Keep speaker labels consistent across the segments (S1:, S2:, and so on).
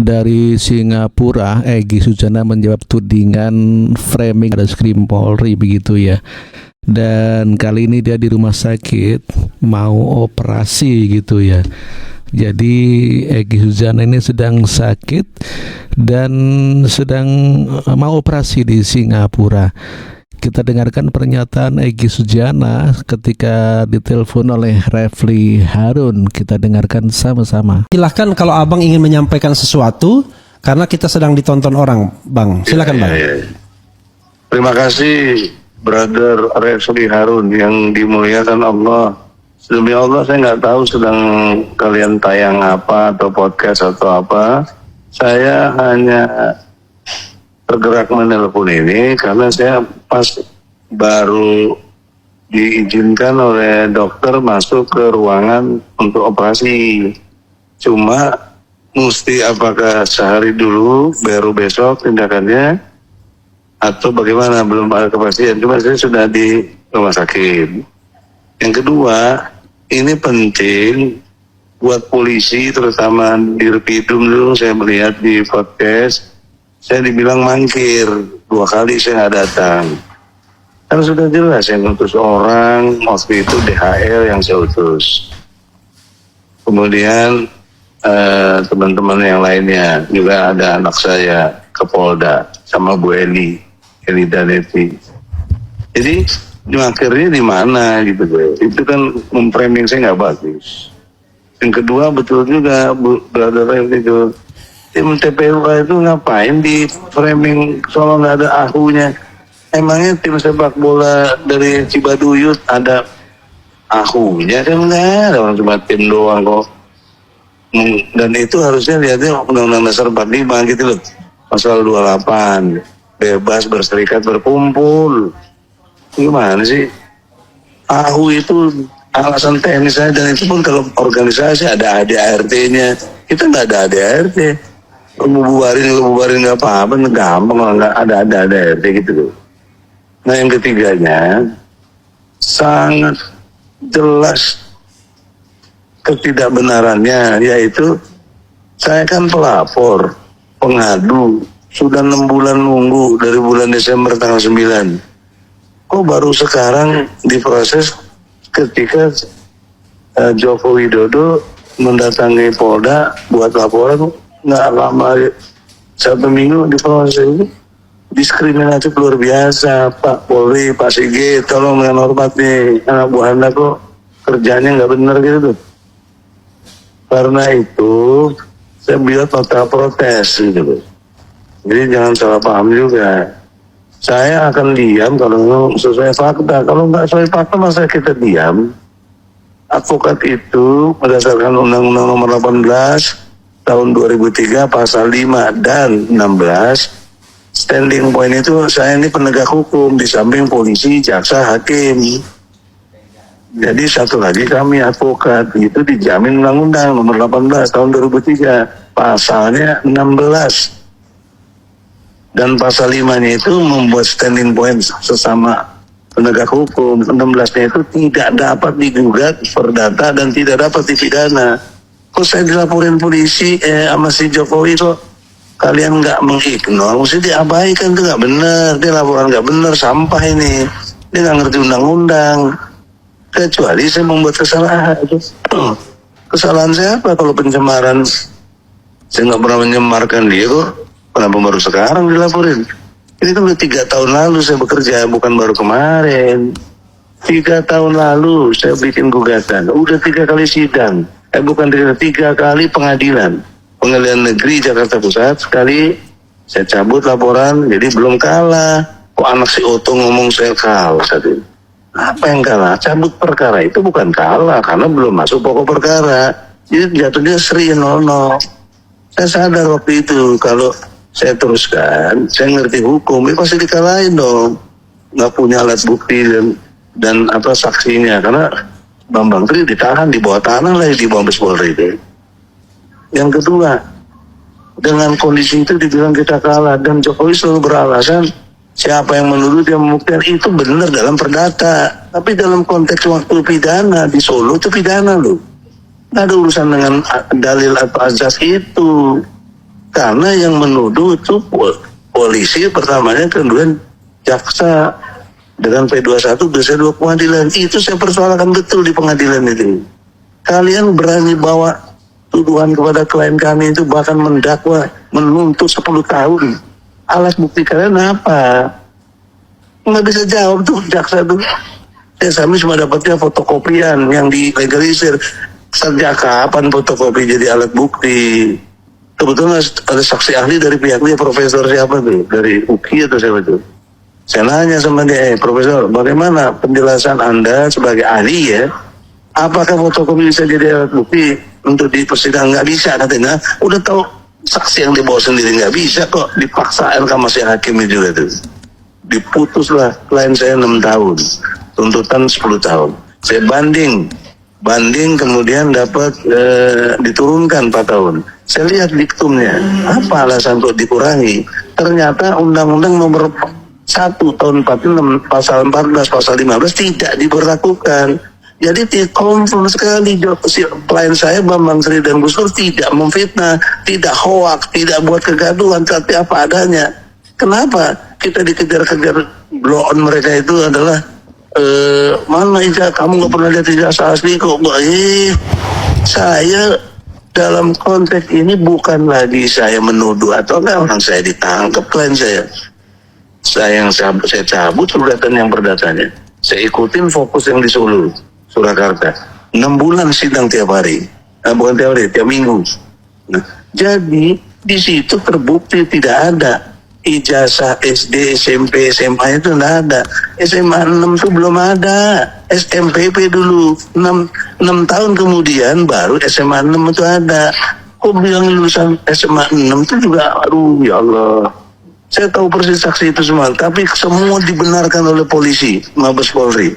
S1: dari Singapura, Egy Sujana menjawab tudingan framing Barreskrim Polri begitu ya. Dan kali ini dia di rumah sakit mau operasi gitu ya. Jadi Egy Sujana ini sedang sakit dan sedang mau operasi di Singapura. Kita dengarkan pernyataan Egy Sujana ketika ditelepon oleh Refli Harun. Kita dengarkan sama-sama.
S2: Silahkan kalau abang ingin menyampaikan sesuatu, karena kita sedang ditonton orang, bang. Silakan bang.
S3: Terima kasih, Brother Refli Harun yang dimuliakan Allah. Demi Allah saya nggak tahu sedang kalian tayang apa atau podcast atau apa. Saya hanya tergerak menelpon ini karena saya pas baru diizinkan oleh dokter masuk ke ruangan untuk operasi. Cuma mesti apakah sehari dulu baru besok tindakannya atau bagaimana, belum ada kepastian. Cuma saya sudah di rumah sakit. Yang kedua, ini penting buat polisi, terutama Dirpidum dulu saya melihat di podcast. Saya dibilang mangkir, 2 kali saya nggak datang. Karena sudah jelas saya ngutus orang, waktu itu DHL yang saya utus. Kemudian teman-teman yang lainnya, juga ada anak saya ke Polda, sama Bu Eli Danetti. Jadi akhirnya di mana gitu gue. Itu kan memframing saya nggak bagus. Yang kedua betul juga Brother itu. Tim TPUK itu ngapain di framing soal nggak ada ahunya? Emangnya tim sepak bola dari Cibaduyut ada ahunya? Kan nggak ada, orang cuma tim doang kok. Dan itu harusnya lihatnya Undang-Undang Dasar 45 gitu loh. Pasal 28, bebas berserikat berkumpul. Gimana sih? Ahu itu alasan teknis saja, dan itu pun kalau organisasi ada ADART-nya. Kita nggak ada ADART. Bubarin nggak apa-apa, gampang nggak ada RT gitu loh. Nah yang ketiganya sangat jelas ketidakbenarannya, yaitu saya kan pelapor, pengadu, sudah 6 bulan nunggu dari bulan Desember tanggal 9. Kok baru sekarang diproses ketika Joko Widodo mendatangi Polda buat laporan? Nggak lama, 1 minggu diproses. Ini diskriminatif luar biasa. Pak Polri, Pak Sigit, tolong dengan hormat nih, anak buah Anda kok kerjanya nggak benar gitu tuh. Karena itu saya buat nota protes gitu. Jadi jangan salah paham juga. Saya akan diam kalau sesuai fakta. Kalau nggak sesuai fakta masa kita diam? Advokat itu berdasarkan Undang-Undang Nomor 18 tahun 2003 pasal 5 dan 16, standing point itu saya ini penegak hukum di samping polisi, jaksa, hakim. Jadi satu lagi kami advokat, itu dijamin Undang-Undang Nomor 18 tahun 2003 pasalnya 16. Dan pasal 5-nya itu membuat standing point sesama penegak hukum. 16-nya itu tidak dapat digugat, perdata, dan tidak dapat dipidana. Kok saya dilaporin polisi sama si Jokowi kok kalian nggak mengignore, mesti diabaikan, itu nggak benar. Dia laporan nggak benar, sampah ini. Dia nggak ngerti undang-undang. Kecuali saya membuat kesalahan. Kesalahan saya apa kalau pencemaran? Saya nggak pernah menyemarkan dia kok. Kenapa baru sekarang dilaporin? Ini kan udah 3 tahun lalu saya bekerja, bukan baru kemarin. 3 tahun lalu saya bikin gugatan, udah 3 kali sidang. Bukan 3 kali pengadilan negeri Jakarta Pusat. Sekali saya cabut laporan, jadi belum kalah. Kok anak si Oto ngomong saya kalah tadi? Apa yang kalah? Cabut perkara itu bukan kalah, karena belum masuk pokok perkara. Jadi jatuhnya Sri 0-0. Saya sadar waktu itu kalau saya teruskan, saya ngerti hukum, ini pasti dikalahin dong. Nggak punya alat bukti dan apa saksinya, karena Bambang Tri ditahan di bawah tanah lah di Mabes Polri itu. Yang kedua, dengan kondisi itu dibilang kita kalah, dan Jokowi selalu beralasan siapa yang menuduh dia membuktikan, itu benar dalam perdata. Tapi dalam konteks waktu pidana di Solo itu pidana loh. Nggak ada urusan dengan dalil atau azas itu. Karena yang menuduh itu polisi pertamanya, kemudian jaksa dengan P21 bisa 2 pengadilan. Itu saya persoalkan betul di pengadilan itu. Kalian berani bawa tuduhan kepada klien kami itu, bahkan mendakwa, menuntut 10 tahun. Alat bukti kalian apa? Nggak bisa jawab tuh jaksa tuh. Kami cuma dapatnya fotokopian yang dilegalisir. Sejak kapan fotokopi jadi alat bukti? Kebetulan ada saksi ahli dari pihak dia, profesor siapa tuh? Dari UKI atau siapa tuh? Saya nanya sama dia, Profesor, bagaimana penjelasan Anda sebagai ahli ya? Apakah fotokopi bisa jadi alat bukti untuk di persidangan? Nggak bisa katanya. Udah tahu saksi yang dibawa sendiri nggak bisa kok, dipaksa sama si hakim juga tuh. Diputuslah klien saya 6 tahun, tuntutan 10 tahun. Saya banding kemudian dapat diturunkan 4 tahun. Saya lihat diktumnya, apa alasan untuk dikurangi? Ternyata Undang-Undang Nomor 1 tahun 46 pasal 14 pasal 15 tidak diberlakukan. Jadi konfirm sekali si klien saya Bambang Sri dan Gus Dur tidak memfitnah, tidak hoak, tidak buat kegaduhan, tapi apa adanya. Kenapa kita dikejar-kejar blow on mereka itu adalah mana ijazah, kamu nggak pernah lihat ijazah asli kok. Saya dalam konteks ini bukan lagi saya menuduh atau enggak, orang saya ditangkap klien saya. Saya cabut gugatan yang perdatanya. Saya ikutin fokus yang di Solo, Surakarta. 6 bulan sidang tiap hari. Bukan tiap hari, tiap minggu. Nah, jadi di situ terbukti tidak ada ijazah SD, SMP, SMA itu tidak ada. SMA 6 itu belum ada. SMPP dulu. 6 tahun kemudian baru SMA 6 itu ada. Kok bilang lulusan SMA 6 itu juga, aduh ya Allah. Saya tahu persis saksi itu semua, tapi semua dibenarkan oleh polisi, Mabes Polri.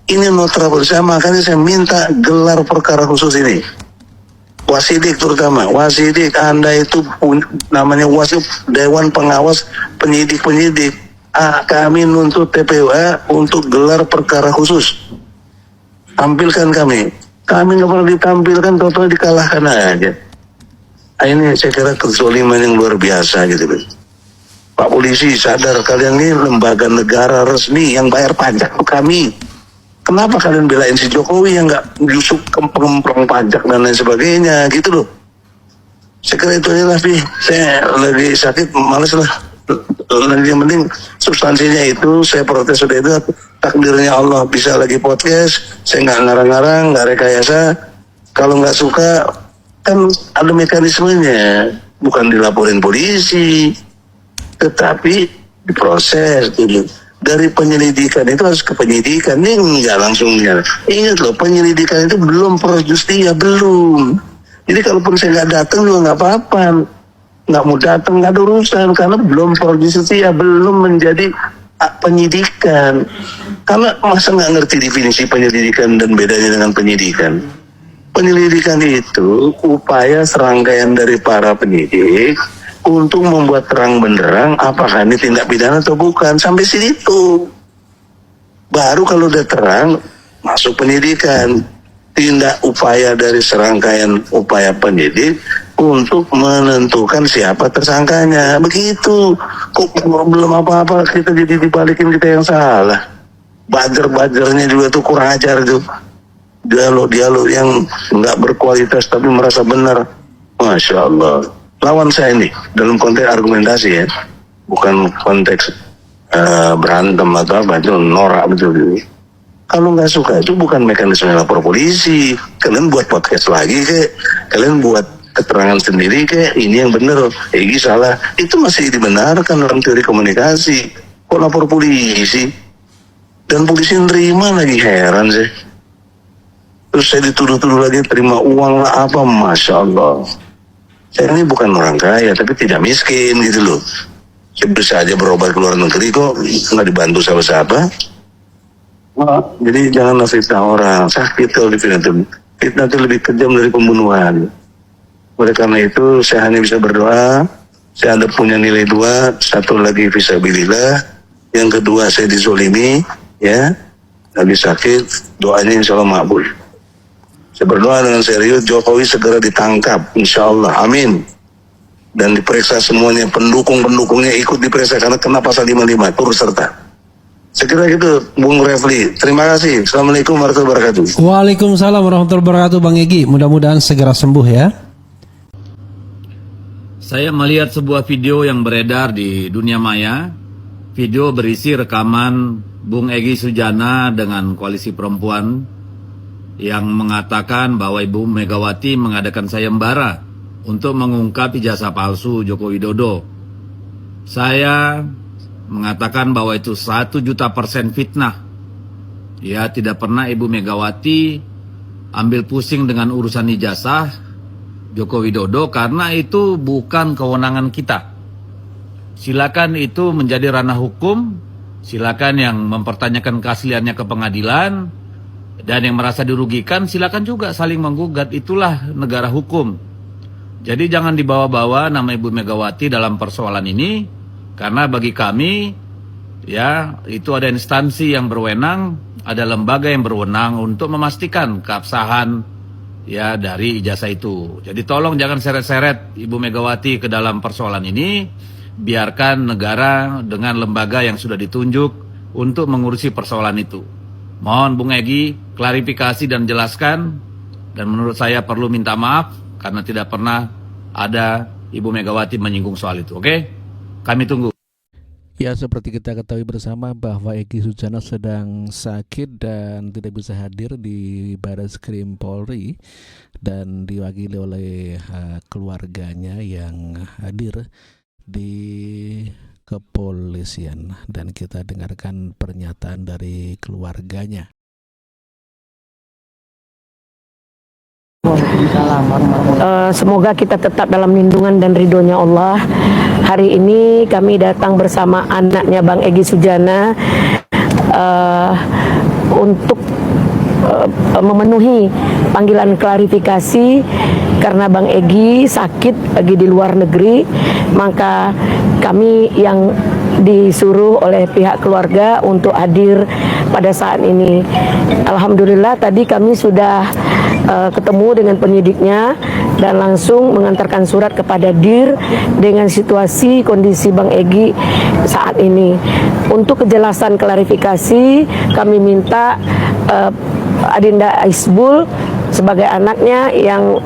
S3: Ini no trouble, makanya saya minta gelar perkara khusus ini. Wasidik terutama, Wasidik, Anda itu namanya Wasid, Dewan Pengawas Penyidik-Penyidik. Kami nuntut TPUA untuk gelar perkara khusus. Tampilkan kami. Kami nggak pernah ditampilkan, total dikalahkan aja. Ini saya kira kezaliman yang luar biasa gitu. Pak Polisi sadar, kalian ini lembaga negara resmi yang bayar pajak ke kami. Kenapa kalian belain si Jokowi yang nggak justru pengemprong pajak dan lain sebagainya gitu loh. Saya kira itu aja lah, saya lagi sakit, males lah. Yang penting substansinya itu, saya protes sudah itu, takdirnya Allah bisa lagi podcast, saya nggak ngarang-ngarang, nggak rekayasa. Kalau nggak suka, kan ada mekanismenya, bukan dilaporin polisi, tetapi diproses dulu. Dari penyelidikan itu harus ke penyidikan, ini enggak langsung. Ingat loh, penyelidikan itu belum proses justia, belum. Jadi kalaupun saya nggak datang juga nggak apa-apa, nggak mau datang nggak ada urusan, karena belum proses justia, belum menjadi penyidikan. Karena masa nggak ngerti definisi penyelidikan dan bedanya dengan penyidikan. Penyelidikan itu upaya serangkaian dari para penyidik untuk membuat terang benderang apakah ini tindak pidana atau bukan. Sampai situ baru kalau udah terang masuk penyidikan. Tindak upaya dari serangkaian upaya penyidik untuk menentukan siapa tersangkanya. Begitu. Kok belum apa-apa kita jadi dibalikin kita yang salah. Bajar-bajarnya juga tuh kurang ajar tuh. Dialog-dialog yang nggak berkualitas tapi merasa benar. Masya Allah. Lawan saya ini dalam konteks argumentasi ya, bukan konteks berantem atau apa, itu norak betul. Kalau nggak suka itu bukan mekanisme lapor polisi, kalian buat podcast lagi kek, kalian buat keterangan sendiri kek, ini yang benar, ini salah, itu masih dibenarkan dalam teori komunikasi. Kok lapor polisi? Dan polisi nerima lagi, heran sih. Terus saya dituduh-tuduh lagi terima uang lah apa, Masya Allah. Saya ini bukan orang kaya, tapi tidak miskin gitu loh. Saya bisa aja berobat ke luar negeri kok, nggak dibantu siapa-siapa. Jadi janganlah fitnah orang, sakit kalau difitnah itu. Fitnah itu lebih kejam dari pembunuhan. Oleh karena itu, saya hanya bisa berdoa. Saya ada punya nilai 2, satu lagi fisabilillah, yang kedua saya dizolimi, ya, lagi sakit, doanya insya Allah makbul. Saya berdoa dengan serius Jokowi segera ditangkap, insya Allah, amin. dan diperiksa semuanya, pendukung-pendukungnya ikut diperiksa karena kena pasal 55 turut serta. Sekira gitu, Bung Refli. Terima kasih. Assalamualaikum warahmatullahi wabarakatuh.
S2: Waalaikumsalam warahmatullahi wabarakatuh, Bang Egy. Mudah-mudahan segera sembuh ya.
S4: Saya melihat sebuah video yang beredar di dunia maya. Video berisi rekaman Bung Egy Sujana dengan Koalisi Perempuan yang mengatakan bahwa Ibu Megawati mengadakan sayembara untuk mengungkap ijazah palsu Joko Widodo. Saya mengatakan bahwa itu 1.000.000% fitnah. Ya, tidak pernah Ibu Megawati ambil pusing dengan urusan ijazah Joko Widodo karena itu bukan kewenangan kita. Silakan itu menjadi ranah hukum, silakan yang mempertanyakan keasliannya ke pengadilan, dan yang merasa dirugikan silakan juga saling menggugat, itulah negara hukum. Jadi jangan dibawa-bawa nama Ibu Megawati dalam persoalan ini. Karena bagi kami, ya itu ada instansi yang berwenang, ada lembaga yang berwenang untuk memastikan keabsahan ya dari ijazah itu. Jadi tolong jangan seret-seret Ibu Megawati ke dalam persoalan ini, biarkan negara dengan lembaga yang sudah ditunjuk untuk mengurusi persoalan itu. Mohon Bung Egy klarifikasi dan jelaskan, dan menurut saya perlu minta maaf karena tidak pernah ada Ibu Megawati menyinggung soal itu. Oke? Kami tunggu.
S1: Ya, seperti kita ketahui bersama bahwa Egy Sujana sedang sakit dan tidak bisa hadir di Barreskrim Polri dan diwakili oleh keluarganya yang hadir di kepolisian, dan kita dengarkan pernyataan dari keluarganya.
S5: Semoga kita tetap dalam lindungan dan ridhonya Allah. Hari ini kami datang bersama anaknya Bang Egy Sujana untuk memenuhi panggilan klarifikasi karena Bang Egy sakit lagi di luar negeri, maka kami yang disuruh oleh pihak keluarga untuk hadir pada saat ini. Alhamdulillah tadi kami sudah ketemu dengan penyidiknya dan langsung mengantarkan surat kepada DIR dengan situasi kondisi Bang Egy saat ini. Untuk kejelasan klarifikasi kami minta Adinda Aisbul sebagai anaknya yang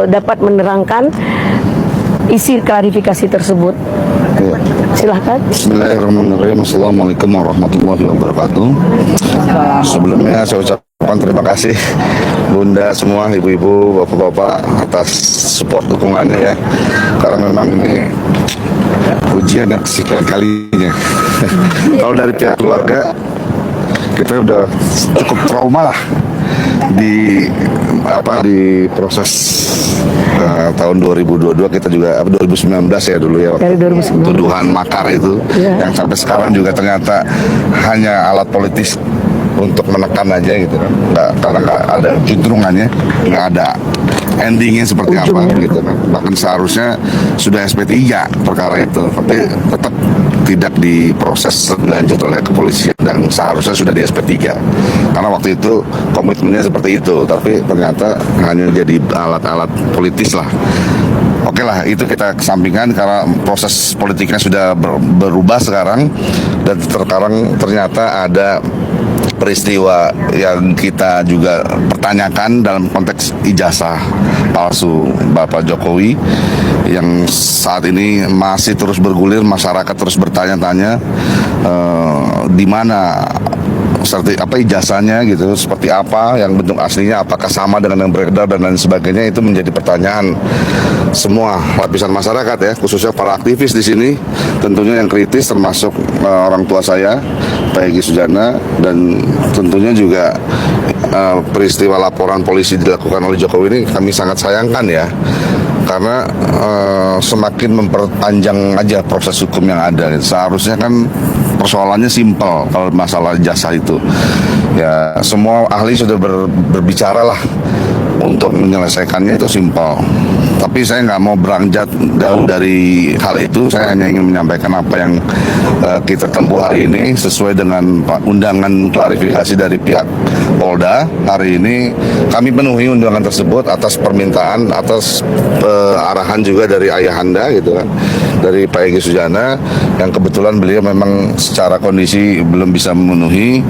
S5: dapat menerangkan isi klarifikasi tersebut. Silahkan.
S6: Bismillahirrahmanirrahim. Assalamualaikum warahmatullahi wabarakatuh. Sebelumnya saya ucapkan terima kasih Bunda semua, ibu-ibu, bapak-bapak atas support dukungannya ya. Karena memang ini ujian yang kesekian kalinya. Kalau dari pihak keluarga kita udah cukup trauma lah di proses tahun 2022, kita juga 2019 ya dulu ya,
S5: dari 2019.
S6: Tuduhan makar itu yang sampai sekarang juga ternyata hanya alat politis untuk menekan aja gitu kan, karena nggak ada cenderungannya, nggak ada endingnya seperti apa gitu kan. Bahkan seharusnya sudah SP3 perkara itu, tapi tetap tidak diproses lanjut oleh kepolisian dan seharusnya sudah di SP3 karena waktu itu komitmennya seperti itu, tapi ternyata hanya jadi alat-alat politis lah. Oke lah, itu kita kesampingkan karena proses politiknya sudah berubah sekarang, dan sekarang ternyata ada peristiwa yang kita juga pertanyakan dalam konteks ijazah palsu Bapak Jokowi yang saat ini masih terus bergulir, masyarakat terus bertanya-tanya di mana ijazahnya gitu, seperti apa, yang bentuk aslinya apakah sama dengan yang beredar dan lain sebagainya. Itu menjadi pertanyaan semua lapisan masyarakat ya, khususnya para aktivis di sini, tentunya yang kritis termasuk orang tua saya Pak Egy Sujana, dan tentunya juga peristiwa laporan polisi dilakukan oleh Jokowi ini kami sangat sayangkan ya, karena semakin memperpanjang aja proses hukum yang ada. Seharusnya kan persoalannya simpel kalau masalah jasa itu. Ya semua ahli sudah berbicara lah untuk menyelesaikannya itu simpel. Tapi saya nggak mau beranjak jauh dari hal itu. Saya hanya ingin menyampaikan apa yang kita tempuh hari ini sesuai dengan undangan klarifikasi dari pihak Polda. Hari ini kami penuhi undangan tersebut atas permintaan, atas arahan juga dari ayahanda gitu kan, dari Pak Egy Sujana, yang kebetulan beliau memang secara kondisi belum bisa memenuhi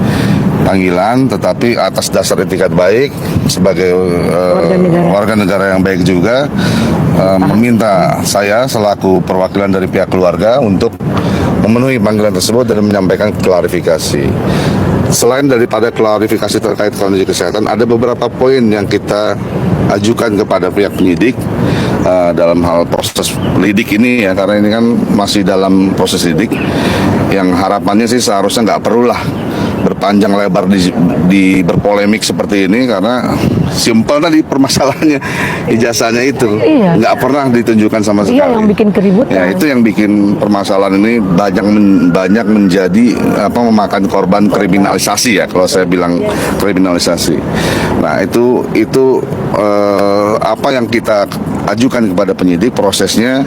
S6: panggilan, tetapi atas dasar etikat baik sebagai warga negara yang baik juga meminta saya selaku perwakilan dari pihak keluarga untuk memenuhi panggilan tersebut dan menyampaikan klarifikasi. Selain daripada klarifikasi terkait kondisi kesehatan, ada beberapa poin yang kita ajukan kepada pihak penyidik dalam hal proses lidik ini ya, karena ini kan masih dalam proses lidik, yang harapannya sih seharusnya nggak perlulah berpanjang lebar di berpolemik seperti ini, karena simpel tadi permasalahannya ijazahnya itu nggak pernah ditunjukkan sama sekali.
S5: Iya, yang bikin keributan.
S6: Ya, itu yang bikin permasalahan ini banyak menjadi memakan korban kriminalisasi ya, kalau saya bilang kriminalisasi. Nah itu apa yang kita ajukan kepada penyidik, prosesnya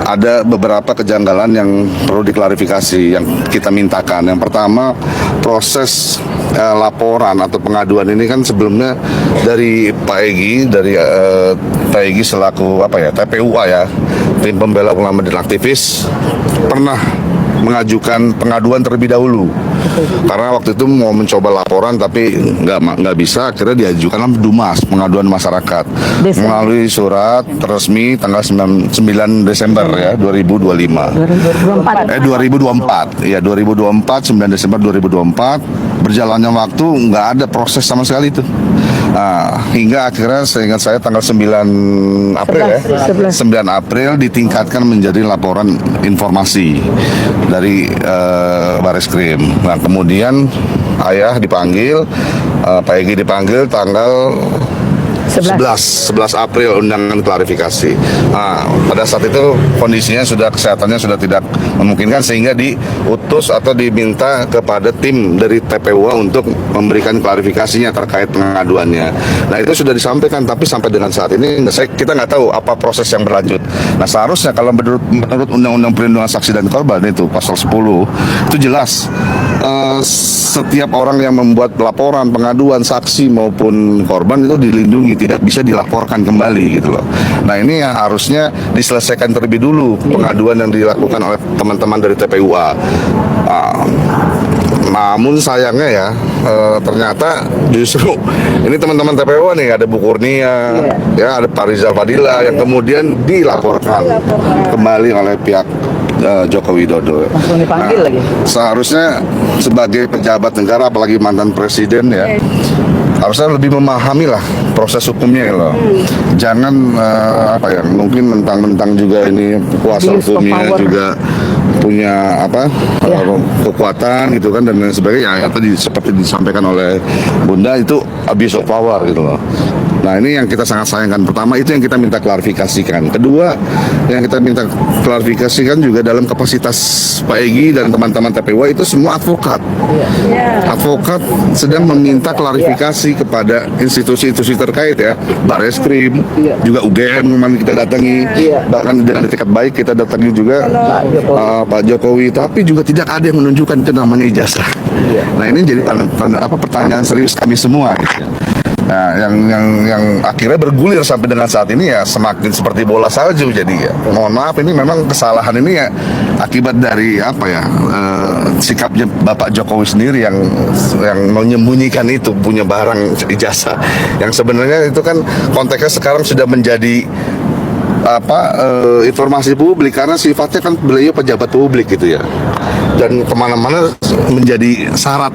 S6: ada beberapa kejanggalan yang perlu diklarifikasi yang kita mintakan. Yang pertama, proses laporan atau pengaduan ini kan sebelumnya dari Pak Egy, Pak Egy selaku TPUA ya, tim pembela ulama dan aktivis, pernah mengajukan pengaduan terlebih dahulu. Karena waktu itu mau mencoba laporan tapi nggak bisa, akhirnya diajukan Dumas, pengaduan masyarakat, melalui surat resmi tanggal 9 Desember ya 2024 ya 2024 9 Desember 2024. Berjalannya waktu nggak ada proses sama sekali itu. Nah, hingga akhirnya seingat saya tanggal 9 April 9 April ditingkatkan menjadi laporan informasi dari Bareskrim. Nah, kemudian ayah dipanggil, Pak Egy dipanggil tanggal 11 April undangan klarifikasi. Nah, pada saat itu kondisinya kesehatannya sudah tidak memungkinkan, sehingga diutus atau diminta kepada tim dari TPUA untuk memberikan klarifikasinya terkait pengaduannya. Nah, itu sudah disampaikan, tapi sampai dengan saat ini kita nggak tahu apa proses yang berlanjut. Nah, seharusnya kalau menurut Undang-Undang Perlindungan Saksi dan Korban itu pasal 10 itu jelas setiap orang yang membuat laporan, pengaduan saksi maupun korban itu dilindungi, tidak bisa dilaporkan kembali gitu loh. Nah, ini yang harusnya diselesaikan terlebih dulu pengaduan yang dilakukan oleh teman-teman dari TPUA. Namun sayangnya ya ternyata justru ini teman-teman TPUA nih, ada Bu Kurnia, ya ada Pak Rizal Fadila yang kemudian dilaporkan kembali oleh pihak Joko Widodo.
S5: Langsung dipanggil lagi.
S6: Seharusnya sebagai pejabat negara, apalagi mantan presiden ya, harusnya lebih memahami lah proses hukumnya loh. Jangan mungkin mentang-mentang juga ini kuasa hukumnya juga punya kekuatan gitu kan dan lain sebagainya. Ya, tadi seperti disampaikan oleh Bunda, itu abuse of power gitu loh. Nah, ini yang kita sangat sayangkan. Pertama, itu yang kita minta klarifikasikan. Kedua, yang kita minta klarifikasikan juga dalam kapasitas Pak Egy dan teman-teman TPUA itu semua advokat. Advokat sedang meminta klarifikasi kepada institusi-institusi terkait ya, Bareskrim, juga UGM kemarin kita datangi, bahkan dengan etikat baik kita datangi juga Pak Jokowi, tapi juga tidak ada yang menunjukkan itu namanya ijazah. Nah, ini jadi pertanyaan serius kami semua gitu. Nah, yang akhirnya bergulir sampai dengan saat ini ya semakin seperti bola salju. Jadi ya, mohon maaf, ini memang kesalahan ini ya akibat dari sikapnya Bapak Jokowi sendiri yang menyembunyikan itu punya barang ijazah yang sebenarnya itu kan konteksnya sekarang sudah menjadi informasi publik, karena sifatnya kan beliau pejabat publik gitu ya, dan kemana-mana menjadi syarat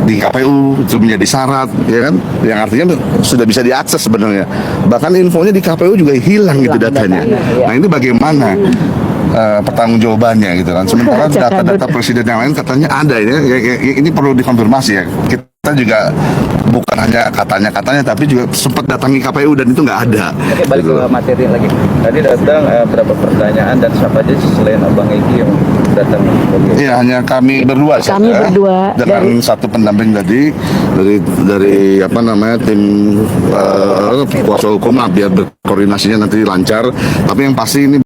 S6: di KPU, itu menjadi syarat ya kan, yang artinya sudah bisa diakses sebenarnya, bahkan infonya di KPU juga hilang gitu datanya. Nah, ini bagaimana pertanggungjawabannya gitu kan, sementara data-data presiden yang lain katanya ada ini perlu dikonfirmasi ya. Kita juga bukan hanya katanya tapi juga sempat datangi KPU dan itu nggak ada.
S7: Oke, balik ke materi lagi. Tadi datang berapa pertanyaan dan siapa aja selain Abang Egy yang datang?
S6: Iya, hanya kami berdua saja.
S5: Kami berdua
S6: dengan satu pendamping tadi dari apa namanya tim kuasa hukum lah, biar berkoordinasinya nanti lancar. Tapi yang pasti ini